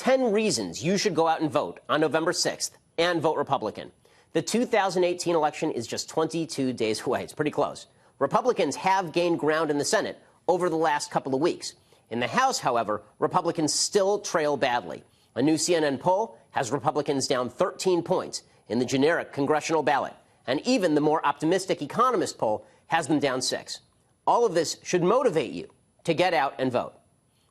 10 reasons you should go out and vote on November 6th and vote Republican. The 2018 election is just 22 days away. It's pretty close. Republicans have gained ground in the Senate over the last couple of weeks. In the House, however, Republicans still trail badly. A new CNN poll has Republicans down 13 points in the generic congressional ballot, and even the more optimistic Economist poll has them down 6. All of this should motivate you to get out and vote.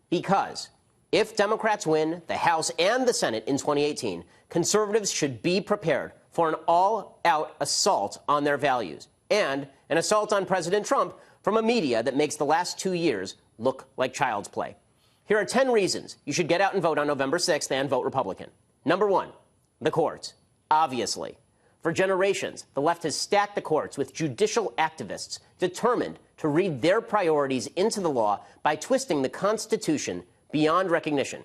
Because if Democrats win the House and the Senate in 2018, conservatives should be prepared for an all-out assault on their values and an assault on President Trump from a media that makes the last 2 years look like child's play. Here are 10 reasons you should get out and vote on November 6th and vote Republican. Number 1, the courts. Obviously. For generations, the left has stacked the courts with judicial activists determined to read their priorities into the law by twisting the Constitution beyond recognition.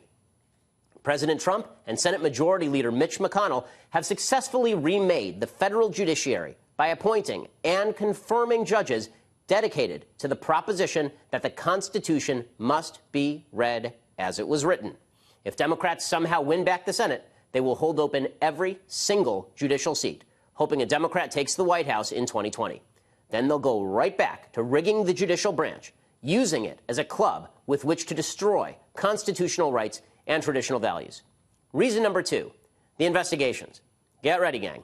President Trump and Senate Majority Leader Mitch McConnell have successfully remade the federal judiciary by appointing and confirming judges dedicated to the proposition that the Constitution must be read as it was written. If Democrats somehow win back the Senate, they will hold open every single judicial seat, hoping a Democrat takes the White House in 2020. Then they'll go right back to rigging the judicial branch, using it as a club with which to destroy constitutional rights and traditional values. Reason number 2, the investigations. Get ready, gang.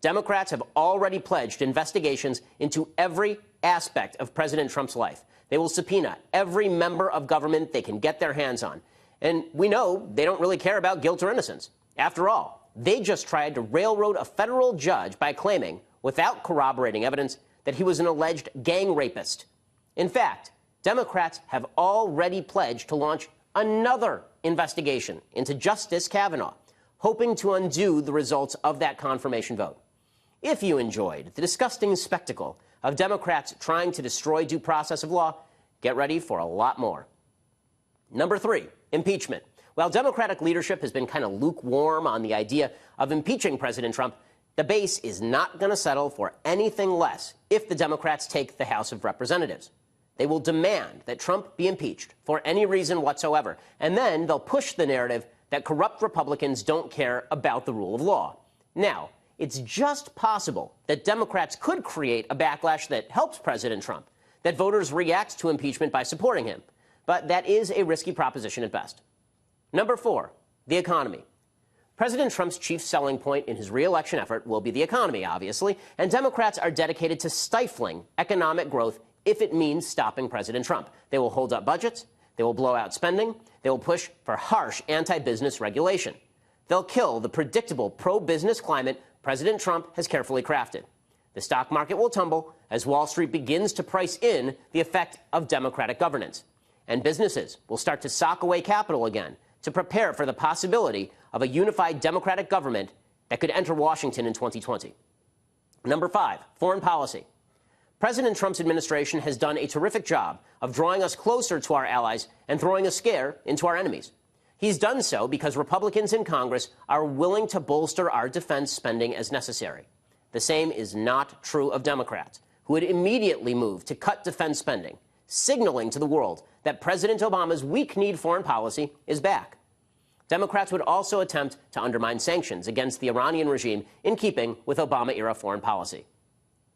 Democrats have already pledged investigations into every aspect of President Trump's life. They will subpoena every member of government they can get their hands on. And we know they don't really care about guilt or innocence. After all, they just tried to railroad a federal judge by claiming, without corroborating evidence, that he was an alleged gang rapist. In fact, Democrats have already pledged to launch another investigation into Justice Kavanaugh, hoping to undo the results of that confirmation vote. If you enjoyed the disgusting spectacle of Democrats trying to destroy due process of law, get ready for a lot more. Number 3, impeachment. While Democratic leadership has been kind of lukewarm on the idea of impeaching President Trump, the base is not going to settle for anything less if the Democrats take the House of Representatives. They will demand that Trump be impeached for any reason whatsoever, and then they'll push the narrative that corrupt Republicans don't care about the rule of law. Now, it's just possible that Democrats could create a backlash that helps President Trump, that voters react to impeachment by supporting him. But that is a risky proposition at best. Number 4, the economy. President Trump's chief selling point in his re-election effort will be the economy, obviously, and Democrats are dedicated to stifling economic growth if it means stopping President Trump. They will hold up budgets, they will blow out spending, they will push for harsh anti-business regulation. They'll kill the predictable pro-business climate President Trump has carefully crafted. The stock market will tumble as Wall Street begins to price in the effect of Democratic governance. And businesses will start to sock away capital again to prepare for the possibility of a unified Democratic government that could enter Washington in 2020. Number 5, foreign policy. President Trump's administration has done a terrific job of drawing us closer to our allies and throwing a scare into our enemies. He's done so because Republicans in Congress are willing to bolster our defense spending as necessary. The same is not true of Democrats, who would immediately move to cut defense spending, signaling to the world that President Obama's weak-kneed foreign policy is back. Democrats would also attempt to undermine sanctions against the Iranian regime in keeping with Obama-era foreign policy.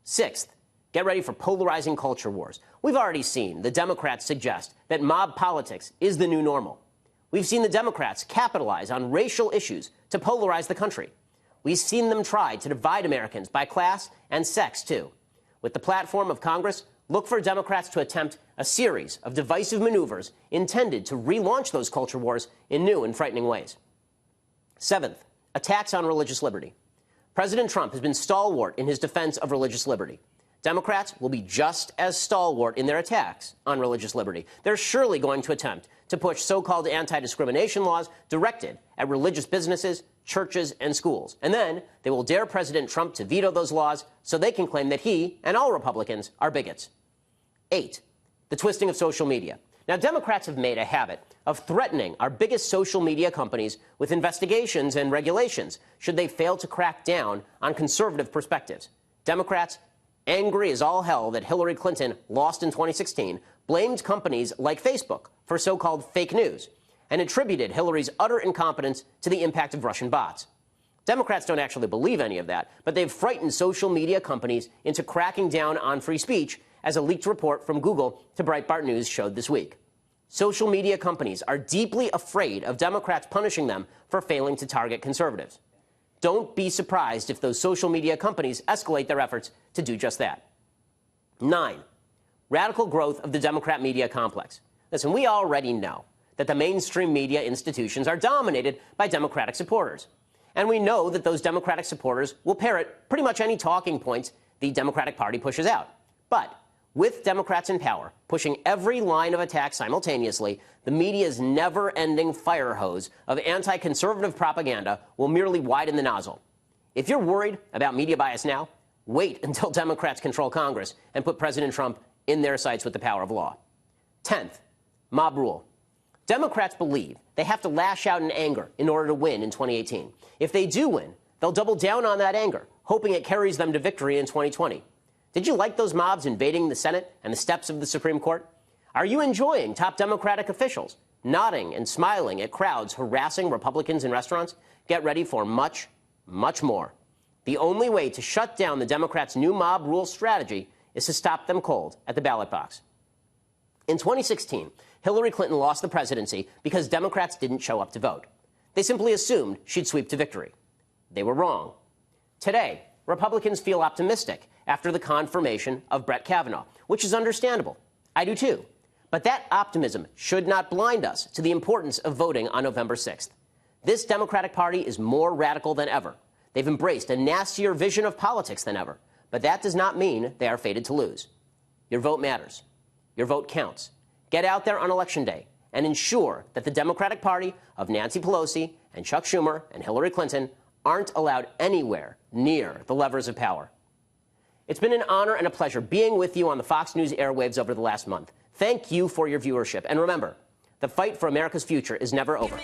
6th, get ready for polarizing culture wars. We've already seen the Democrats suggest that mob politics is the new normal. We've seen the Democrats capitalize on racial issues to polarize the country. We've seen them try to divide Americans by class and sex, too. With the platform of Congress, look for Democrats to attempt a series of divisive maneuvers intended to relaunch those culture wars in new and frightening ways. 7th, attacks on religious liberty. President Trump has been stalwart in his defense of religious liberty. Democrats will be just as stalwart in their attacks on religious liberty. They're surely going to attempt to push so-called anti-discrimination laws directed at religious businesses, churches, and schools. And then they will dare President Trump to veto those laws so they can claim that he and all Republicans are bigots. 8, the twisting of social media. Now, Democrats have made a habit of threatening our biggest social media companies with investigations and regulations should they fail to crack down on conservative perspectives. Democrats, angry as all hell that Hillary Clinton lost in 2016, blamed companies like Facebook for so-called fake news. and attributed Hillary's utter incompetence to the impact of Russian bots. Democrats don't actually believe any of that, but they've frightened social media companies into cracking down on free speech, as a leaked report from Google to Breitbart News showed this week. Social media companies are deeply afraid of Democrats punishing them for failing to target conservatives. Don't be surprised if those social media companies escalate their efforts to do just that. 9. Radical growth of the Democrat media complex. Listen, we already know that the mainstream media institutions are dominated by Democratic supporters. And we know that those Democratic supporters will parrot pretty much any talking points the Democratic Party pushes out. But with Democrats in power, pushing every line of attack simultaneously, the media's never-ending fire hose of anti-conservative propaganda will merely widen the nozzle. If you're worried about media bias now, wait until Democrats control Congress and put President Trump in their sights with the power of law. 10th, mob rule. Democrats believe they have to lash out in anger in order to win in 2018. If they do win, they'll double down on that anger, hoping it carries them to victory in 2020. Did you like those mobs invading the Senate and the steps of the Supreme Court? Are you enjoying top Democratic officials nodding and smiling at crowds harassing Republicans in restaurants? Get ready for much, much more. The only way to shut down the Democrats' new mob rule strategy is to stop them cold at the ballot box. In 2016, Hillary Clinton lost the presidency because Democrats didn't show up to vote. They simply assumed she'd sweep to victory. They were wrong. Today, Republicans feel optimistic after the confirmation of Brett Kavanaugh, which is understandable. I do too. But that optimism should not blind us to the importance of voting on November 6th. This Democratic Party is more radical than ever. They've embraced a nastier vision of politics than ever. But that does not mean they are fated to lose. Your vote matters. Your vote counts. Get out there on Election Day and ensure that the Democratic Party of Nancy Pelosi and Chuck Schumer and Hillary Clinton aren't allowed anywhere near the levers of power. It's been an honor and a pleasure being with you on the Fox News airwaves over the last month. Thank you for your viewership. And remember, the fight for America's future is never over.